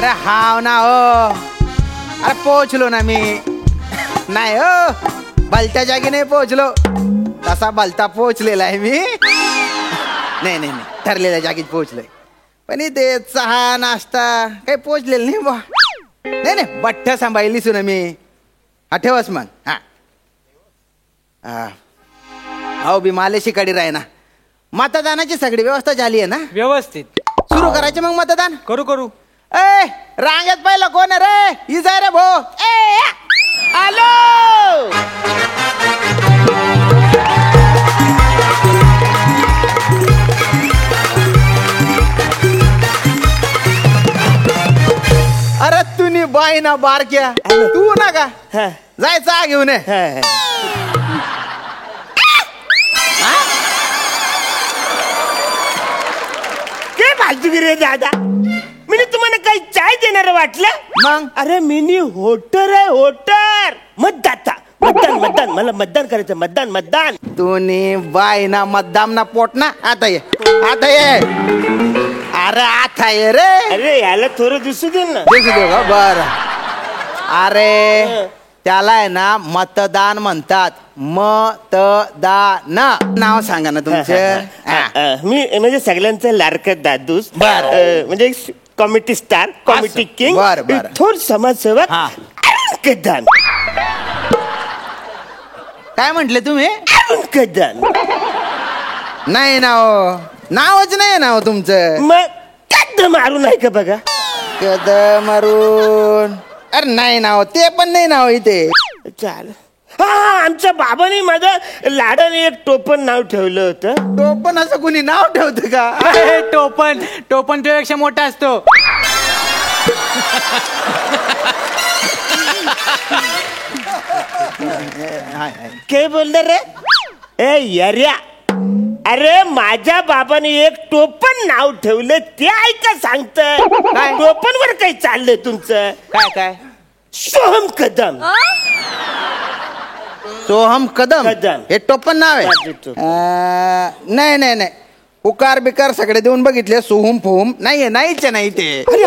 अरे हाव ना हो. अरे पोहोचलो ना मी. नाही हो, भलत्या जागी नाही पोहोचलो. तसा भलता पोहोचलेला आहे मी. नाही नाही नाही, ठरलेल्या जागीत पोहोचलोय. पण इथे चहा नाश्ता काही पोहोचलेलं नाही बा. नाही नाही, बठ्ठ सांभाळलीस ना मी. हा ठेवस मग. हा हो बी मालेशी कडे राही ना. मतदानाची सगळी व्यवस्था झाली आहे ना व्यवस्थित? सुरू करायचे मग मतदान. करू. ए रांगेत पहिलं कोण आहे रे? इजा रे भो. ए आलो. अरे तुम्ही बाई ना बारक्या तू ना का जायचा घेऊन ये. रे दादा, मी तुम्हाला काही चाय देणार वाटलं मग? अरे मिनी होटर आहे, होटर. मतदान मला मतदान करायचं. मतदान तुम्ही बाई ना मतदान ना पोट ना. आता ये. अरे आता ये रे. अरे याला थोडं दिसू दे ना. दिसू दे का? बर. अरे त्याला आहे ना मतदान म्हणतात. मतदान नाव सांगा ना तुमचं. मी म्हणजे सगळ्यांचं लाडकं दादूस. बर. म्हणजे कॉमेडी स्टार, कॉमेडी किंग, थोर समाजसेवक कदान. काय म्हंटले तुम्ही? कदान नाही नाव, नावच नाही नाव तुमचं. मग कद मारून आहे का बघा. कद मारून. अरे नाही नाव, ते पण नाही नाव इथे. चाल. हा आमच्या बाबाने माझं लाडाने एक टोपण नाव ठेवलं होतं. टोपण असं कुणी नाव ठेवतं का? टोपण तुझ्यापेक्षा मोठा असतो. काय बोलणार रे? ए यर्या, अरे माझ्या बाबाने एक टोपण नाव ठेवलं ते ऐका सांगत. टोपण वर काही चाललंय तुमचं? काय? सोहम कदम. सोहम कदम कदम. हे टोपण नाव आहे? नाही उकार बिकार सगळे देऊन बघितले. सोहम फोहम नाहीये, नाहीच नाही ते. अरे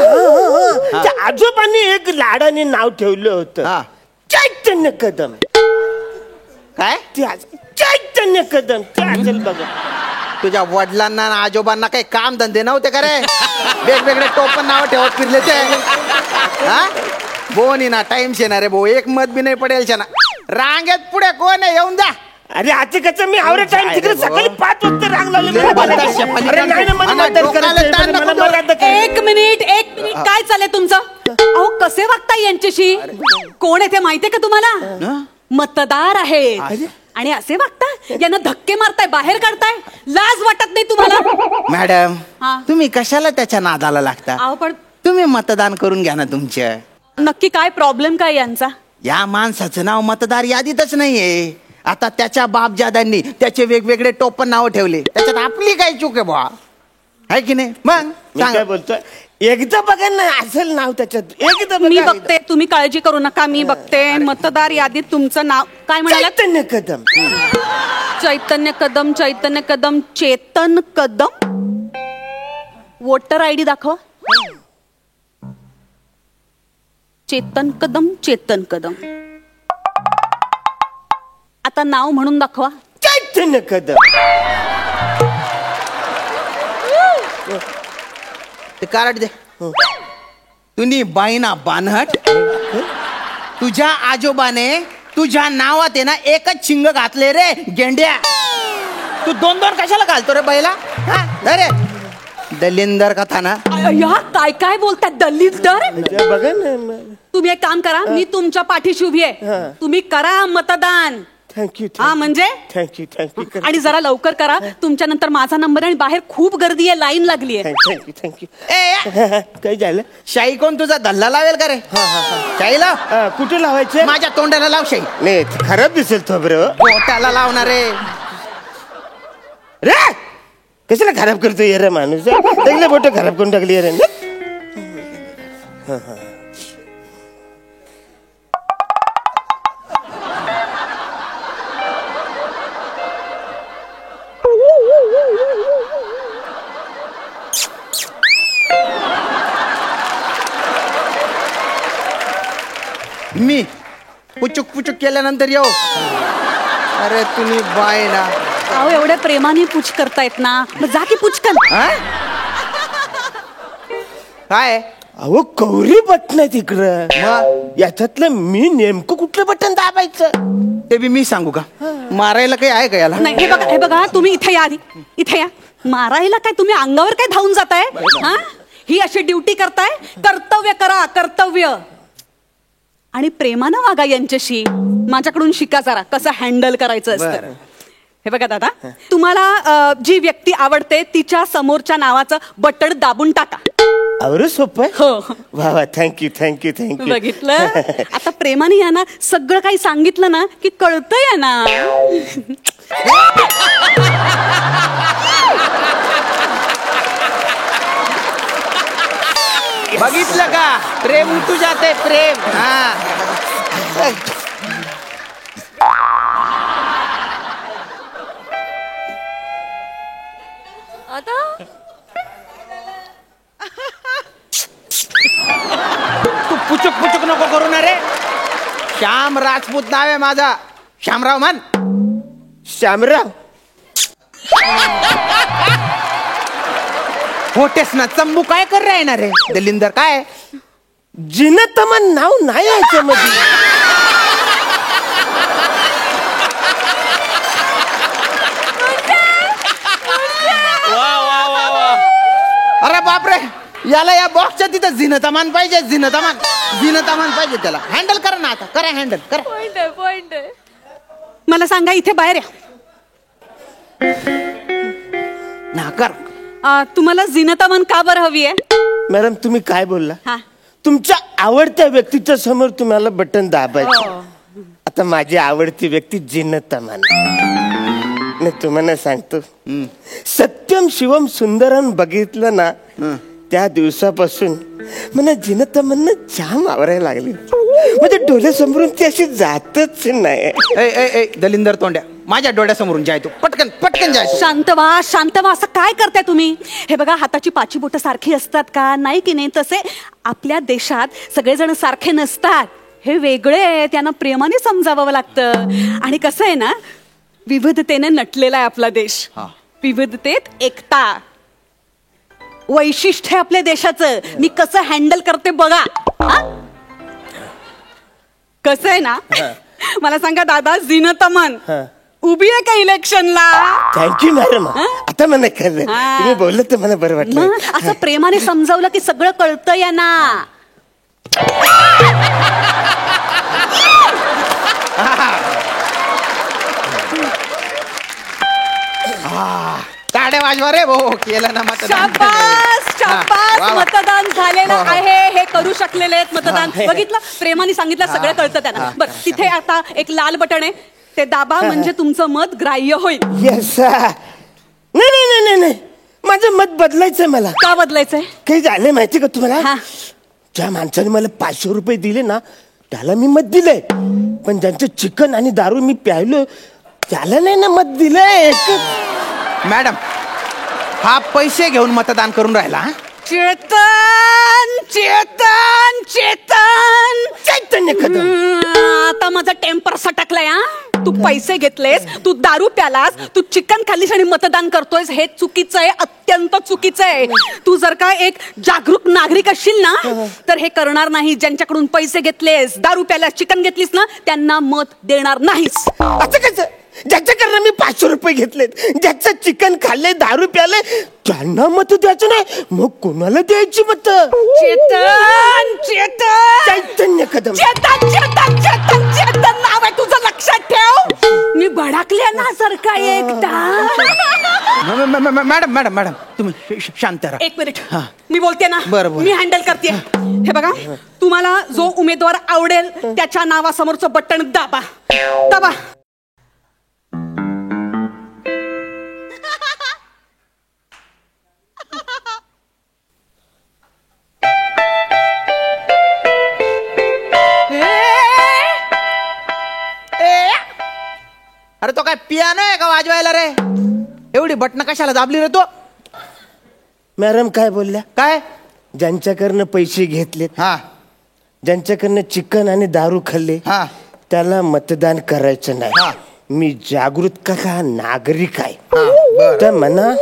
आजोबांनी एक लाडाने नाव ठेवलं होतं. चैतन्य कदम. काय? चैतन्य कदम. ते असेल बघा. तुझ्या वडिलांना आणि आजोबांना काही काम धंदे नव्हते का रे? वेगवेगळे टोपण नाव ठेवत फिरले ते. बोनी ना टाइम शेना रे भाऊ. एक मत बी नाही पडेल ना. रांगेत पुढे कोण आहे? येऊन जा. अरे आता कसं मी आवडे टाइम तिकडे सकाळी 5 वाजता रांग लावली. एक मिनिट काय चाललंय तुमचं? अहो कसे वागताय यांच्याशी? कोण आहे ते माहितीये का तुम्हाला? मतदार आहे. आणि असे वागताय, यांना धक्के मारताय, बाहेर काढताय. लाज वाटत नाही तुम्हाला? मॅडम तुम्ही कशाला त्याच्या नादाला लागता? अहो पण तुम्ही मतदान करून घ्या ना तुमच्या. नक्की काय प्रॉब्लेम काय यांचा? या माणसाचं नाव मतदार यादीतच नाहीये. आता त्याच्या बापजादांनी त्याचे वेगवेगळे टोपण नाव ठेवले. त्याच्यात आपली काय चूक आहे बुवा? आहे की नाही? मग काय बोलतोय? एकदा बघा ना असेल नाव त्याच्यात. एकदा मी बघते, तुम्ही काळजी करू नका. मी बघते. मतदार यादीत तुमचं नाव काय म्हणाला? चैतन्य कदम. चैतन्य कदम. चेतन कदम. वोटर आयडी दाखव. चेतन कदम. आता नाव म्हणून दाखवा. चैतन्य कदम. ते कार्ड दे. तुम्ही बाईना बानहट. तुझ्या आजोबाने तुझ्या नावात आहे ना एकच शिंग घातले रे गेंड्या. तू 2 कशाला घालतो रे बैला? अरे दलिंदर कथा ना. काय बोलतात? दलिंदर? बघा ना. तुम्ही एक काम करा, मी तुमच्या पाठीशी उभी आहे. तुम्ही करा मतदान. थँक्यू. हा म्हणजे थँक्यू. आणि जरा लवकर करा. तुमच्या नंतर माझा नंबर आहे. आणि बाहेर खूप गर्दी आहे, लाईन लागली आहे. थँक्यू. काय झालं? शाई कोण तुझा धल्ला लावेल का रे? शाई लाव. कुठे लावायचे? माझ्या तोंडाला लाव शाई. नाही खराब दिसेल तो बरं. पोटाला लावणार रे. कशाला खराब करतो रे माणूस? चांगले बोट खराब करून टाकली रे. मी पुचुक पुचुक केल्यानंतर येऊ. अरे तुम्ही बाय ना. अहो एवढ्या प्रेमाने पूछ करतायत ना, मग जा की पुचकन. हा? काय अहो कौरी बटन तिकडं, मग याच्यातलं मी नेमकं कुठलं बटन दाबायचं? ते बी मी सांगू का? मारायला काही आहे का याला? नाही हे बघा तुम्ही इथे या आधी, इथे या. मारायला काय तुम्ही अंगावर काय धावून जाताय? हा, ही अशी ड्युटी करताय. कर्तव्य करा, कर्तव्य. आणि प्रेमानं वागा यांच्याशी. माझ्याकडून शिका जरा कसं हँडल करायचं असतं. बरं. हे बघा दादा, तुम्हाला जी व्यक्ती आवडते तिच्या समोरच्या नावाचं बटण दाबून टाका. अरे सोपं आहे. हो, वा वा, थँक्यू थँक्यू थँक्यू. बघितलं. आता प्रेमाने या ना, सगळं काही सांगितलं ना की कळतंय ना. बघितलं का? प्रेम उठू जाते प्रेम. हा तू पुचुक पुचुक नको करू ना रे. श्याम राजपूत नाव आहे माझा. श्यामराव मान. श्यामराव. होतेस ना चंबू. काय कर रहा है ना रे दलिंदर? काय जिनतमन नाव नाही याच्यामध्ये. अरे बापरे, याला या बॉक्सच्या तिथं झिनतमान पाहिजे. झिनतमान पाहिजे त्याला. हँडल करा ना आता. करा हँडल करा. मला सांगा इथे बाहेर या. ना कर. तुम्हाला जिनतामान का बरं हवी आहे? मॅडम तुम्ही काय बोलला? हा, तुमच्या आवडत्या व्यक्तीच्या समोर तुम्हाला बटन दाबायचं. आता माझी आवडती व्यक्ती जिनतमान. नाही तुम्हाला सांगतो, सत्यम शिवम सुंदरम बघितलं ना, त्या दिवसापासून मला जिनतमन जाम आवरायला लागली. म्हणजे डोळ्यासमोरून ती अशी जातच नाही. ए दलिंदर तोंड्या, माझ्या डोळ्यासमोरून जाय तू. पटकन पटकन जाय. शांत व्हा. असं काय करताय तुम्ही? हे बघा, हाताची पाची बोटं सारखी असतात का? नाही की नाही? तसे आपल्या देशात सगळेजण सारखे नसतात. हे वेगळे आहे, त्यांना प्रेमाने समजावं लागतं. आणि कसं आहे ना, विविधतेने नटलेला आहे आपला देश. विविधतेत एकता. वैशिष्ट्य आहे आपल्या देशाचं. मी कसं हँडल करते बघा. कसं आहे ना, मला सांगा दादा, जिनतमन उभी आहे का इलेक्शनला? Thank you madam. आता मला कळलं, तुम्ही बोललं तर मला बरं वाटलं. असं प्रेमाने समजावलं की सगळं कळतंय ना. ताड्या वाजवा रे भाऊ. केलं ना मतदान. शाबास. मतदान झालेलं आहे. हे करू शकलेले आहेत मतदान. बघितलं, प्रेमाने सांगितलं, सगळं कळतं त्यांना. बरं, तिथे आता एक लाल बटन आहे, ते दाबा. म्हणजे तुमचं मत ग्राह्य होईल. येस. नाही, माझं मत बदलायचंय मला. का बदलायचंय? काही झालंय माहिती का तुम्हाला? हा. ज्या माणसाने मला 500 रुपये दिले ना, त्याला मी मत दिलंय. पण ज्यांचं चिकन आणि दारू मी प्यायलो, त्याला नाही ना मत दिलंय. मॅडम, हा पैसे घेऊन मतदान करून राहिला. चेतन चैतन्य कदम. आता माझा टेम्पर सटकलाय. हा, तू पैसे घेतलेस, तू दारू प्यालास, तू चिकन खाल्लीस आणि मतदान करतोयस. हे चुकीचं आहे, अत्यंत चुकीचं आहे. तू जर का एक जागरूक नागरिक असशील ना, तर हे करणार नाही. ज्यांच्याकडून पैसे घेतलेस, दारू प्यालास, चिकन घेतलीस ना, त्यांना मत देणार नाहीस. असं कसं? ज्याच्याकडनं मी 500 रुपये घेतलेत, ज्याचं चिकन खाल्ले, दारू प्याले, त्यांना मत द्यायचं नाही, मग कोणाला द्यायची मत? चैतन्य कदम. चेतन नाव आहे तुझं, लक्षात ठेव. मी भडकले ना सारखा एकदा. मॅडम तुम्ही शांत राहा. एक मिनिट, मी बोलते ना. बरं. मी हँडल करते. हे बघा, तुम्हाला जो उमेदवार आवडेल त्याच्या नावासमोरचं बटन दाबा. अरे तो काय पियानो आहे का वाजवायला रे? एवढी बटणं कशाला दाबली रे तो? मॅडम काय बोलल्या? काय? ज्यांच्याकडनं पैसे घेतलेत, हा, ज्यांच्याकडनं चिकन आणि दारू खाल्ले हा. त्याला मतदान करायचं हा. नाही. मी जागृत कसा नागरिक आहे बरं. तर मला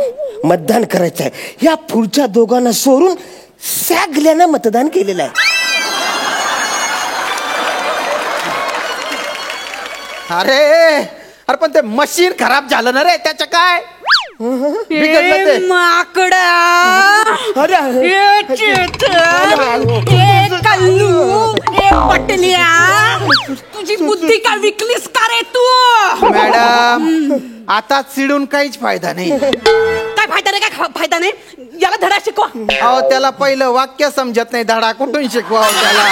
मतदान करायचं आहे. या पुढच्या दोघांना सोडून सगळ्यांना मतदान केलेलं आहे. अरे पण ते मशीन खराब झालं ना रे, त्याचं काय बिघडलं ते? माकडा अरे कल्लू पटल्या तुझी बुद्धी का विकलीस का रे तू? मॅडम आता चिडून काहीच फायदा नाही. काय फायदा नाही, काय फायदा नाही. याला धडा शिकवा. अहो त्याला पहिलं वाक्य समजत नाही, धडा कुठून शिकवावं त्याला?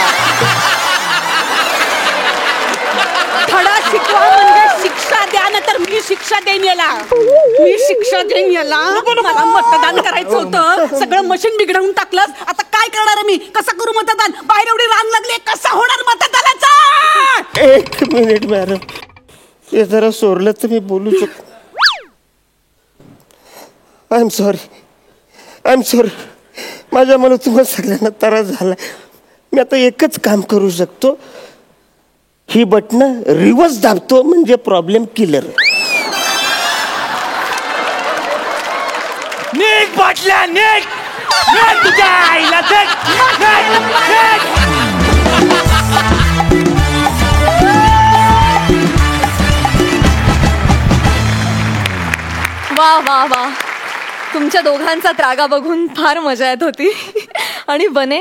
धडा शिकवा म्हणजे शिक्षा द्या ना, तर मी शिक्षा देईन याला. मी शिक्षा देईन याला. मला मतदान करायचं होतं, सगळं मशीन बिघडवून टाकलंस. आता काय करणार मी? कसं करू मतदान? बाहेर एवढी रांग लागली, कसा होणार मतदानाचा? एक मिनिट मॅडम, हे जरा सोडलं तर मी बोलू शकतो. I am sorry. माझ्यामुळे तुम्हाला सगळ्यांना त्रास झाला. मी आता एकच काम करू शकतो, ही बटणं रिव्हर्स दाबतो म्हणजे प्रॉब्लेम क्लिअर. नीट बाटल्या नीट तुझ्या आईला वा वा वा, तुमच्या दोघांचा त्रागा बघून फार मजा येत होती. आणि बने,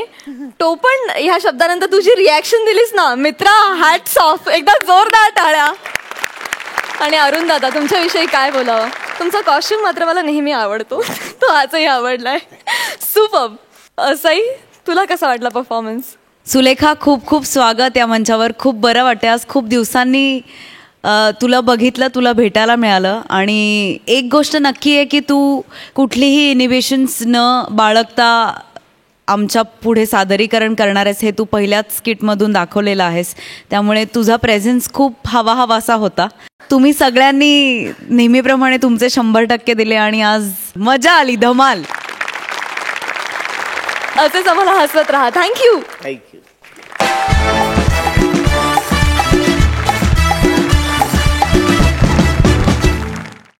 टोपण ह्या शब्दानंतर तुझी रिॲक्शन दिलीस ना मित्रा, हॅट्स ऑफ. एकदा जोरदार टाळ्या. आणि अरुण दादा, तुमच्याविषयी काय बोलावं? तुमचा कॉस्ट्युम मात्र मला नेहमी आवडतो. तो आजही आवडलाय. सुपर्ब. असंही तुला कसा वाटला परफॉर्मन्स? सुलेखा, खूप खूप स्वागत या मंचावर. खूप बरं वाटतं. आज खूप दिवसांनी तुला बघितलं, तुला भेटायला मिळालं. आणि एक गोष्ट नक्की आहे की तू कुठलीही इनिबिशन्स न बाळगता आमच्या पुढे सादरीकरण करणार आहेस, हे तू पहिल्याच स्किटमधून दाखवलेलं आहेस. त्यामुळे तुझा प्रेझेन्स खूप हवाहवासा होता. तुम्ही सगळ्यांनी नेहमीप्रमाणे तुमचे 100% दिले आणि आज मजा आली, धमाल. असेच आम्हाला हसवत राहा. थँक्यू.